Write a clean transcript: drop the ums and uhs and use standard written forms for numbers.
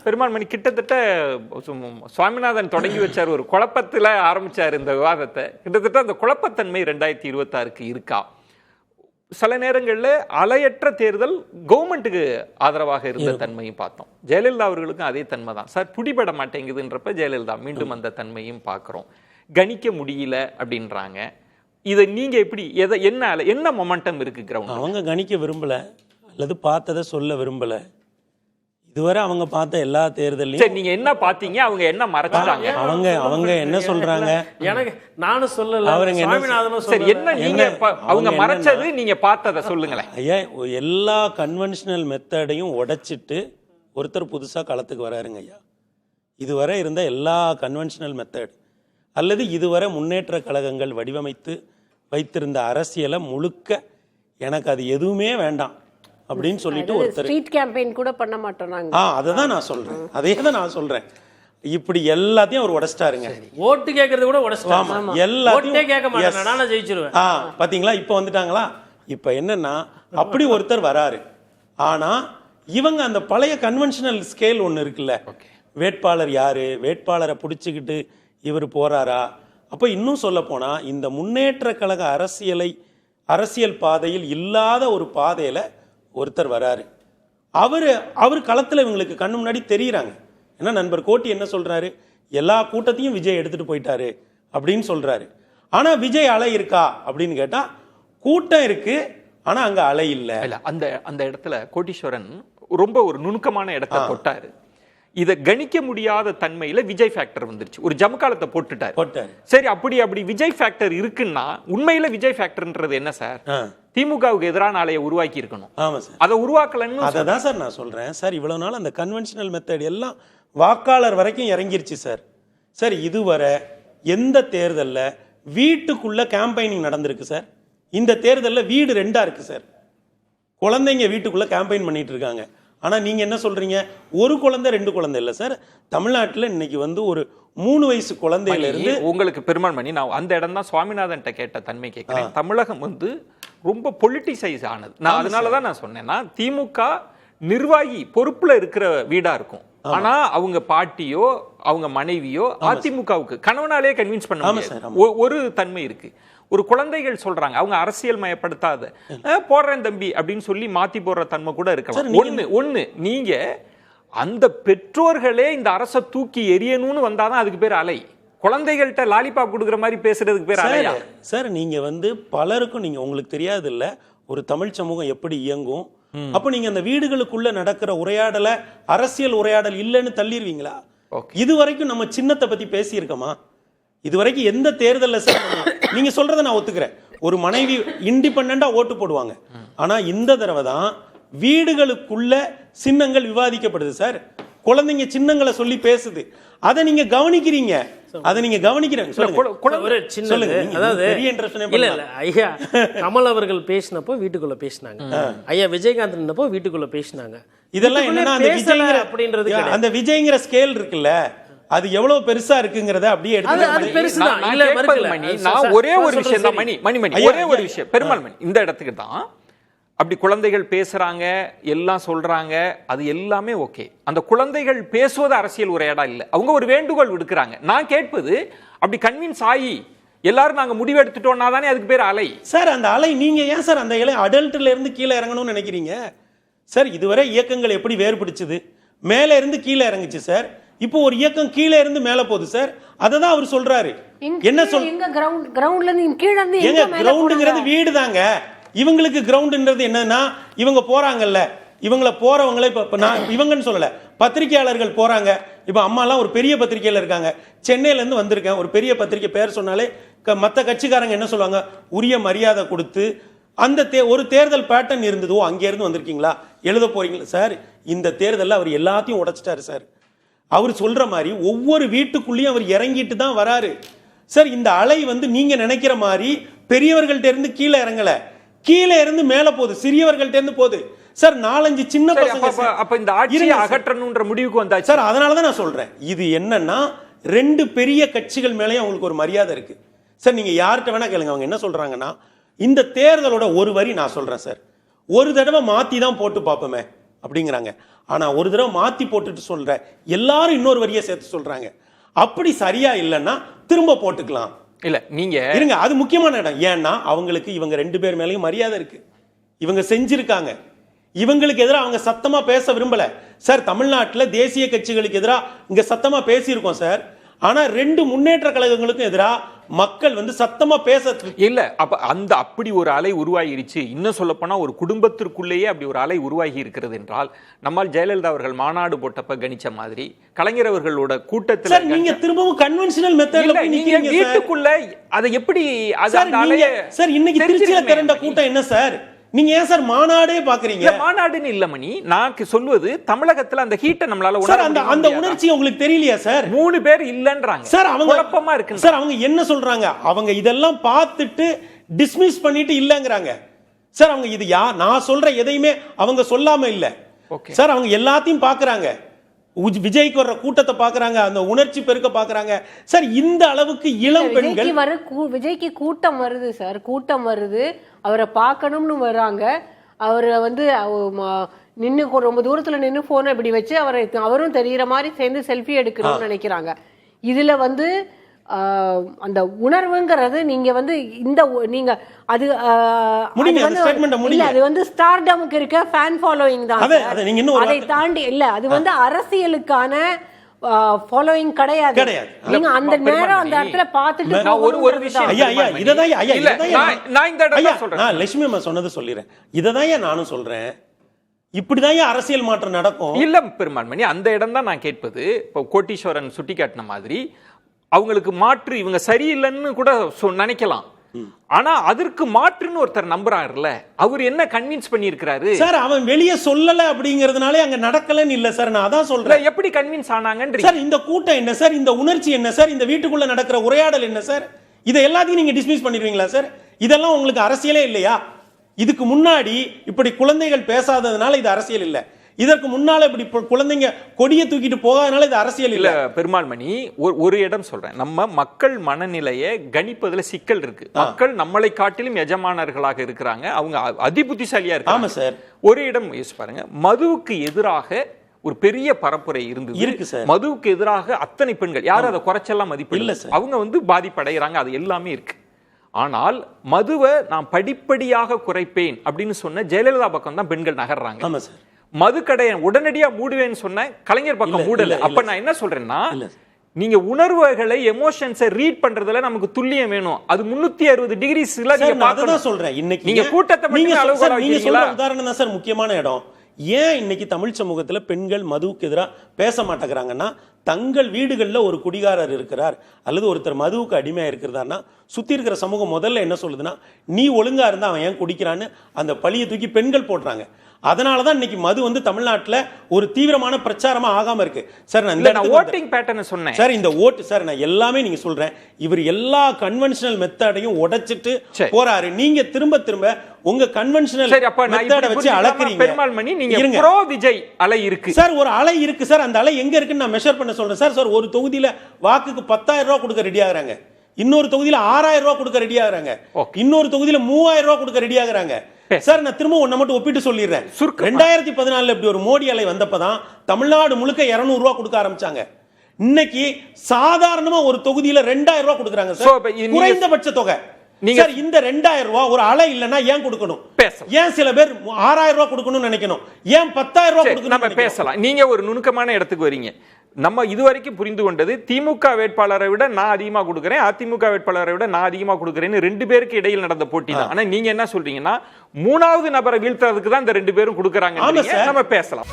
பெருமாள் மணி கிட்டத்தட்ட சுவாமிநாதன் தொடங்கி வச்சார், ஒரு குழப்பத்தில் ஆரம்பிச்சார் இந்த விவாதத்தை. கிட்டத்தட்ட அந்த குழப்பத்தன்மை 2026க்கு இருக்கா? சில நேரங்களில் அலையற்ற தேர்தல் கவர்மெண்ட்டுக்கு ஆதரவாக இருந்த தன்மையும் பார்த்தோம். ஜெயலலிதா அவர்களுக்கும் அதே தன்மை தான் சார். பிடிபட மாட்டேங்குதுன்றப்ப ஜெயலலிதா மீண்டும் அந்த தன்மையும் பார்க்குறோம். கணிக்க முடியல அப்படின்றாங்க. இதை நீங்க எப்படி என்ன மொமெண்டம் இருக்கு கிரவுண்ட்? அவங்க கணிக்க விரும்பல அல்லது பார்த்ததை சொல்ல விரும்பல. இதுவரை அவங்க பார்த்த எல்லா தேர்தலையும் நீங்க என்ன பாத்தீங்க, அவங்க என்ன மறைச்சாங்க? அவங்க என்ன சொல்றாங்க? எனக்கு நானும் சொல்லல, அவருங்க என்ன நீங்க அவங்க மறைச்சது நீங்க பார்த்ததை சொல்லுங்களேன். ஐயா, எல்லா கன்வென்ஷனல் மெத்தடையும் உடைச்சிட்டு ஒருத்தர் புதுசா களத்துக்கு வராருங்க ஐயா. இதுவரை இருந்த எல்லா கன்வென்ஷனல் மெத்தட் அல்லது இதுவரை முன்னேற்ற கழகங்கள் வடிவமைத்து வைத்திருந்த அரசியலை முழுக்க எனக்கு அது எதுவுமே வேண்டாம் அப்படின்னு சொல்லிட்டு ஒருத்தர் ஸ்ட்ரீட் கேம்பெயின் கூட பண்ண மாட்டோம் நாங்க. அதை தான் நான் சொல்றேன், அதே தான் நான் சொல்றேன். இப்படி எல்லாத்தையும் அவர் உடைச்சிட்டாருங்க. ஓட்டு கேட்கறது கூட உடைச்சிட்டாங்க. எல்லாத்தையும் கேட்க மாட்டேன், நான் ஜெயிச்சிருவேன். பாத்தீங்களா, இப்ப வந்துட்டாங்களா? இப்ப என்னன்னா அப்படி ஒருத்தர் வராரு. ஆனா இவங்க அந்த பழைய கன்வென்ஷனல் ஸ்கேல் ஒண்ணு இருக்குல்ல, வேட்பாளர் யாரு, வேட்பாளரை பிடிச்சுக்கிட்டு இவர் போறாரா? அப்ப இன்னும் சொல்ல போனா இந்த முன்னேற்ற கழக அரசியல் பாதையில் இல்லாத ஒரு பாதையில ஒருத்தர் வராரு. அவர் களத்துல இவங்களுக்கு கண்ணு முன்னாடி தெரியுறாங்க. ஏன்னா நண்பர் கோட்டி என்ன சொல்றாரு, எல்லா கூட்டத்தையும் விஜய் எடுத்துட்டு போயிட்டாரு அப்படின்னு சொல்றாரு. ஆனா விஜய் அலை இருக்கா அப்படின்னு கேட்டா கூட்டம் இருக்கு, ஆனா அங்க அலை இல்ல. அந்த இடத்துல கோட்டீஸ்வரன் ரொம்ப ஒரு நுணுக்கமான இடத்தை தொட்டாரு. இதை கணிக்க முடியாத தன்மையில விஜய் ஃபேக்டர் வந்துருச்சு. ஒரு ஜமக்காலத்தை போட்டுட்டாரு. சரி, அப்படி விஜய் ஃபேக்டர் இருக்குன்னா உண்மையில விஜய் ஃபேக்டர்ன்றது என்ன சார்? திமுகவுக்கு எதிரான ஆலையை உருவாக்கி இருக்கணும். ஆமா சார், அதை உருவாக்கலன்னு அதான் சார் நான் சொல்றேன். சார் இவ்வளவு நாள் அந்த கன்வென்ஷனல் மெத்தட் எல்லாம் வாக்காளர் வரைக்கும் இறங்கிருச்சு சார். சார் இதுவரை எந்த தேர்தல்ல வீட்டுக்குள்ள கேம்பெயினிங் நடந்திருக்கு சார்? இந்த தேர்தல்ல வீடு 2ஆ இருக்கு சார். குழந்தைங்க வீட்டுக்குள்ள கேம்பெயின் பண்ணிட்டு இருக்காங்க. ஆனா நீங்க என்ன சொல்றீங்க, ஒரு குழந்தை 2 குழந்தை இல்ல சார். தமிழ்நாட்டுல இன்னைக்கு ஒரு 3 வயசு குழந்தையில இருந்து உங்களுக்கு பெருமாள் மணி, நான் அந்த இடம் தான் சுவாமிநாதன் கேட்ட தன்மை கேட்கிறேன். தமிழகம் ரொம்ப பொலிட்டிசைஸ் ஆனது. நான் அதனாலதான் நான் சொன்னேன்னா திமுக நிர்வாகி பொறுப்புல இருக்கிற வீடா இருக்கும். ஆனா அவங்க பாட்டியோ அவங்க மனைவியோ அதிமுகவுக்கு கணவனாலே கன்வின்ஸ் பண்ண முடியாது. ஒரு தன்மை இருக்கு. ஒரு குழந்தைகள் சொல்றாங்க, அவங்க அரசியல் மயப்படுத்தாத போடுறேன் தம்பி அப்படின்னு சொல்லி மாத்தி போடுற தன்மை கூட இருக்கலாம். ஒண்ணு நீங்க அந்த பெற்றோர்களே இந்த அரசை தூக்கி எரியணும்னு வந்தாதான் அதுக்கு பேர் அலை. குழந்தைகள்கிட்ட லாலிபாப் கொடுக்குற மாதிரி பேசுறதுக்கு பேர் அலையா? சார் நீங்க பலருக்கும் நீங்க உங்களுக்கு தெரியாது இல்ல ஒரு தமிழ் சமூகம் எப்படி இயங்கும். அப்ப நீங்க அந்த வீடுகளுக்குள்ள நடக்கிற உரையாடல அரசியல் உரையாடல் இல்லைன்னு தள்ளிடுவீங்களா? இதுவரைக்கும் நம்ம சின்னத்தை பத்தி பேசி இருக்கோமா? இதுவரைக்கும் எந்த தேர்தல்ல சார் நீங்க சொல்றதை நான் ஒத்துக்கிறேன், ஒரு மனைவி இண்டிபெண்டா ஓட்டு போடுவாங்க. ஆனா இந்த தடவை தான் வீடுகளுக்குள்ள சின்னங்கள் விவாதிக்கப்படுது சார். குழந்தைங்க சின்னங்களை சொல்லி பேசுது. அதை நீங்க கவனிக்கிறீங்க. ஐயா கமல் அவர்கள் பேசினப்போ வீட்டுக்குள்ள பேசினாங்க, ஐயா விஜயகாந்த் நின்னப்போ வீட்டுக்குள்ள பேசினாங்க. இதெல்லாம் என்னன்னா அப்படின்றது அந்த விஜய்ங்கிற ஸ்கேல் இருக்குல்ல, அது எவ்வளவு பெருசா இருக்குங்கறத அப்படியே எடுத்து ஒரே ஒரு விஷயம் தான் ஒரே ஒரு விஷயம் பெருமாள் மணி, இந்த இடத்துக்கு தான் அப்படி குழந்தைகள் பேசுறாங்க, எல்லாம் சொல்றாங்க, அது எல்லாமே ஓகே. அந்த குழந்தைகள் பேசுவது அரசியல் உரையாடா இல்ல. அவங்க ஒரு வேண்டுகோள் விடுக்கிறாங்க. நான் கேட்பது அப்படி கன்வின்ஸ் ஆகி எல்லாரும் நாங்க முடிவு எடுத்துட்டோம்னா தானே அதுக்கு பேர் அலை சார். அந்த அலை நீங்க ஏன் சார் அந்த இலை அடல்ட்ல இருந்து கீழே இறங்கணும்னு நினைக்கிறீங்க சார்? இதுவரை இயக்கங்கள் எப்படி வேறுபடுச்சுது? மேல இருந்து கீழே இறங்குச்சு சார். இப்போ ஒரு இயக்கம் கீழே இருந்து மேல போகுது சார். அததான் அவர் சொல்றாரு. என்ன கிரவுண்ட்ங்கிறது வீடு தாங்க. இவங்களுக்கு கிரவுண்ட்ன்றது என்னன்னா இவங்க போறாங்கல்ல, இவங்களை போறவங்களே இப்ப நான் இவங்கன்னு சொல்லல, பத்திரிகையாளர்கள் போறாங்க. இப்ப அம்மா எல்லாம் ஒரு பெரிய பத்திரிகையில இருக்காங்க, சென்னையில இருந்து வந்திருக்கேன், ஒரு பெரிய பத்திரிகை பேர் சொன்னாலே மற்ற கட்சிக்காரங்க என்ன சொல்லுவாங்க, உரிய மரியாதை கொடுத்து அந்த ஒரு தேர்தல் பேட்டர்ன் இருந்ததோ அங்கே இருந்து வந்திருக்கீங்களா, எழுத போறீங்களா சார்? இந்த தேர்தலில் அவர் எல்லாத்தையும் உடைச்சிட்டாரு சார். அவர் சொல்ற மாதிரி ஒவ்வொரு வீட்டுக்குள்ளேயும் அவர் இறங்கிட்டு தான் வராரு சார். இந்த அலை நீங்க நினைக்கிற மாதிரி பெரியவர்கள்ட்ட இருந்து கீழே இறங்கல, கீழே இருந்து மேல போகுது, சிறியவர்கள்ட்ட இருந்து போகுது சார். 4-5 சின்ன பசங்க அப்ப இந்த ஆட்சியை அகற்றணும்ன்ற முடிவுக்கு வந்தாச்சு சார். அதனாலதான் நான் சொல்றேன், இது என்னன்னா 2 பெரிய கட்சிகள் மேலேயும் அவங்களுக்கு ஒரு மரியாதை இருக்கு சார். நீங்க யார்கிட்ட வேணா கேளுங்க, அவங்க என்ன சொல்றாங்கன்னா இந்த தேர்தலோட ஒரு வரி நான் சொல்றேன் சார், ஒரு தடவை மாத்தி தான் போட்டு பார்ப்போமே, அப்படிங்கிறாங்க. ஆனா ஒரு தடவை மாத்தி போட்டுட்டு சொல்ற எல்லாரும் இன்னொரு வரியை சேர்த்து சொல்றாங்க. அப்படி சரியா இல்லைன்னா திரும்ப போட்டுக்கலாம். இல்ல நீங்க இருங்க, அது முக்கியமான இடம். ஏன்னா அவங்களுக்கு இவங்க 2 பேர் மேலேயும் மரியாதை இருக்கு. இவங்க செஞ்சிருக்காங்க. இவங்களுக்கு எதிராக அவங்க சத்தமா பேச விரும்பல சார். தமிழ்நாட்டில் தேசிய கட்சிகளுக்கு எதிராக இங்க சத்தமா பேசியிருக்கோம் சார். ஆனா 2 முன்னேற்ற கழகங்களுக்கும் எதிராக மக்கள் சத்தமா பேச இல்ல. அப்ப அப்படி ஒரு அலை உருவாகிருச்சு. இன்னும் சொல்ல போனா ஒரு குடும்பத்திற்குள்ளேயே அப்படி ஒரு அலை உருவாகி இருக்கிறது என்றால், நம்மால் ஜெயலலிதா அவர்கள் மாநாடு போட்டப்ப கணிச்ச மாதிரி கலைஞர் அவர்களோட கூட்டத்தில் நீங்க திரும்பவும் கன்வென்ஷனல் மெத்தட்ல நீங்க வீட்டுக்குள்ள அதை எப்படி சார் இன்னைக்கு திருச்சியில திரண்ட கூட்டம் என்ன சார்? நீங்க ஏன் சார் மாநாடே பாக்குறீங்க? மாநாடுன்னு இல்ல மணி, நான் சொல்வது தமிழகத்துல அந்த ஹீட்டை நம்மளால சார் அந்த உணர்ச்சி உங்களுக்கு தெரியலையா சார்? 3 பேர் இல்லன்றாங்க சார். அவங்க குழப்பமா இருக்கு சார். அவங்க என்ன சொல்றாங்க? அவங்க இதெல்லாம் பார்த்துட்டு டிஸ்மிஸ் பண்ணிட்டு இல்லங்கறாங்க சார். அவங்க இது நான் சொல்ற எதையுமே அவங்க சொல்லாம இல்ல சார். அவங்க எல்லாத்தையும் பாக்குறாங்க. விஜய்க்கு வர்ற கூட்டத்தை பாக்குறாங்க, அந்த உணர்ச்சி பெருக்க பாக்குறாங்க சார். இந்த அளவுக்கு இளம் பெண்கள் விஜய்க்கு கூட்டம் வருது சார், கூட்டம் வருது. அவரை பார்க்கணும்னு வர்றாங்க. அவரை நின்று ரொம்ப தூரத்துல நின்று போனை இப்படி வச்சு அவரும் தெரியற மாதிரி சேர்ந்து செல்ஃபி எடுக்கணும்னு நினைக்கிறாங்க. இதுல அந்த உணர்வுங்கிறது நீங்க இந்த நீங்க அது அது ஸ்டார்டமுக்கு இருக்க ஃபேன் ஃபாலோயிங் தான். அதை தாண்டி இல்ல, அது அரசியலுக்கான ஃபாலோயிங் கிடையாது. நீங்க அந்த நேரம் அந்த இடத்துல பார்த்துட்டு ஒரு விஷயம் லட்சுமி அம்மா சொன்னது சொல்லிடுறேன். இததான் நானும் சொல்றேன். இப்படிதான் அரசியல் மாற்றம் நடக்கும். இல்ல பெருமான்மணி, அந்த இடம் தான் நான் கேட்பது. இப்போ கோட்டீஸ்வரன் சுட்டி காட்டின மாதிரி அவங்களுக்கு மாற்று இவங்க சரியில்லைன்னு கூட நினைக்கலாம். ஆனா அதற்கு மாற்றுன்னு ஒருத்தர் நம்புறாருல்ல, அவர் என்ன கன்வின்ஸ் பண்ணியிருக்கிறாரு சார்? அவன் வெளியே சொல்லல அப்படிங்கறதுனாலே அங்க நடக்கலன்னு இல்ல சார். நான் அதான் சொல்றேன். எப்படி கன்வின்ஸ் ஆனாங்கன்ற சார். இந்த கூட்டம் என்ன சார்? இந்த உணர்ச்சி என்ன சார்? இந்த வீட்டுக்குள்ள நடக்கிற உரையாடல் என்ன சார்? இதை எல்லாத்தையும் நீங்க டிஸ்மிஸ் பண்ணிடுவீங்களா சார்? இதெல்லாம் உங்களுக்கு அரசியலே இல்லையா? இதுக்கு முன்னாடி இப்படி குழந்தைகள் பேசாததுனால இது அரசியல் இல்ல. இதற்கு முன்னால இப்படி குழந்தைங்க கொடியை தூக்கிட்டு போகாதனால இது அரசியல் இல்ல. பெருமாள்மணி, ஒரு இடம் சொல்றேன். நம்ம மக்கள் மனநிலையை கணிப்பதுல சிக்கல் இருக்கு. மக்கள் நம்மளை காட்டிலும் எஜமானர்களாக இருக்கிறாங்க. அவங்க அதிபுத்திசாலியா இருக்காங்க. ஆமா சார். ஒரு இடம் யோசிச்சு பாருங்க. மதுவுக்கு எதிராக ஒரு பெரிய பரப்புரை இருக்கு சார். மதுவுக்கு எதிராக அத்தனை பெண்கள் யாரும் அதை குறைச்செல்லாம் மதிப்பு இல்ல சார். அவங்க பாதிப்படைகிறாங்க. அது எல்லாமே இருக்கு. ஆனால் மதுவை நான் படிப்படியாக குறைப்பேன் அப்படின்னு சொன்ன ஜெயலலிதா பக்கம் தான் பெண்கள் நகர்றாங்க. ஆமா சார். மதுக்கடையை உடனடியா மூடுவேன்னு சொன்ன கலைஞர் பக்கம் மூடல. அப்ப நான் என்ன சொல்றேன்னா, நீங்க உணர்வுகளை எமோஷன்ஸை ரீட் பண்றதுல நமக்கு துல்லியம் வேணும். அது 360 டிகிரிஸ்ல நீங்க பார்க்கணும் சொல்றேன். இன்னைக்கு நீங்க கூட்டத்தை நீங்க சொல்ற உதாரணம் தான் சார் முக்கியமான இடம். ஏன் இன்னைக்கு தமிழ் சமூகத்துல பெண்கள் மதுவுக்கு எதிராக பேச மாட்டேங்கிறாங்கன்னா, தங்கள் வீடுகளில் ஒரு குடிகாரர் இருக்கிறார் அல்லது ஒருத்தர் மதுவுக்கு அடிமையா இருக்கிறார்னா சுத்தி இருக்கிற சமூகம் முதல்ல என்ன சொல்லுதுன்னா, நீ ஒழுங்கா இருந்தா அவன் ஏன் குடிக்கிறான்னு அந்த பழியை தூக்கி பெண்கள் போடுறாங்க. அதனாலதான் இன்னைக்கு மது தமிழ்நாட்டுல ஒரு தீவிரமான பிரச்சாரமா ஆகாம இருக்கு சார். நான் ஓட்டிங் பேட்டர்ன் சொன்னேன் சார். இந்த ஓட்டு சார் நான் எல்லாமே நீங்க சொல்றேன். இவர் எல்லா கன்வென்ஷனல் மெத்தடையும் உடைச்சிட்டு போறாரு. நீங்க திரும்ப திரும்ப உங்க கன்வென்ஷனல் மெத்தட வச்சு அளக்குறீங்க. பெருமாள்மணி, நீங்க ப்ரோ விஜய் அலை இருக்கு சார். ஒரு அலை இருக்கு சார். அந்த அலை எங்க இருக்குன்னு நான் மெஷர் பண்ண சொல்றேன் சார். சார், ஒரு தொகுதியில வாக்குக்கு 10,000 ரூபாய் கொடுக்க ரெடி ஆகுறாங்க. இன்னொரு தொகுதியில 6,000 ரூபாய் கொடுக்க ரெடி ஆகுறாங்க. இன்னொரு தொகுதியில 3,000 ரூபாய் கொடுக்க ரெடி ஆகுறாங்க சார். நான் திரும்ப ஒன்ன மட்டும் ஒப்பிட்டு சொல்லிடுறேன். 2014 இப்படி ஒரு மோடி அலை வந்தப்பதான் தமிழ்நாடு முழுக்க 200 ரூபாய் கொடுக்க ஆரம்பிச்சாங்க. இன்னைக்கு சாதாரணமா ஒரு தொகுதியில 2,000 ரூபாய் கொடுக்குறாங்க சார். குறைந்தபட்ச தொகை. சார், இந்த 2,000 ரூபாய் ஒரு அலை இல்லனா ஏன் கொடுக்கணும்? ஏன் சில பேர் 6,000 ரூபாய் கொடுக்கணும்னு நினைக்கணும்? ஏன் 10,000 ரூபாய் கொடுக்கணும்? நம்ம பேசலாம். நீங்க ஒரு நுணுக்கமான இடத்துக்கு வரீங்க. நம்ம இதுவரைக்கும் புரிந்து கொண்டது, திமுக வேட்பாளரை விட நான் அதிகமா கொடுக்கிறேன், அதிமுக வேட்பாளரை விட நான் அதிகமா கொடுக்கிறேன்னு 2 பேருக்கு இடையில் நடந்த போட்டி தான். ஆனா நீங்க என்ன சொல்றீங்கன்னா, 3வது நபரை வீழ்த்துறதுக்கு தான் இந்த 2 பேரும் கொடுக்கறாங்க. நம்ம பேசலாம்.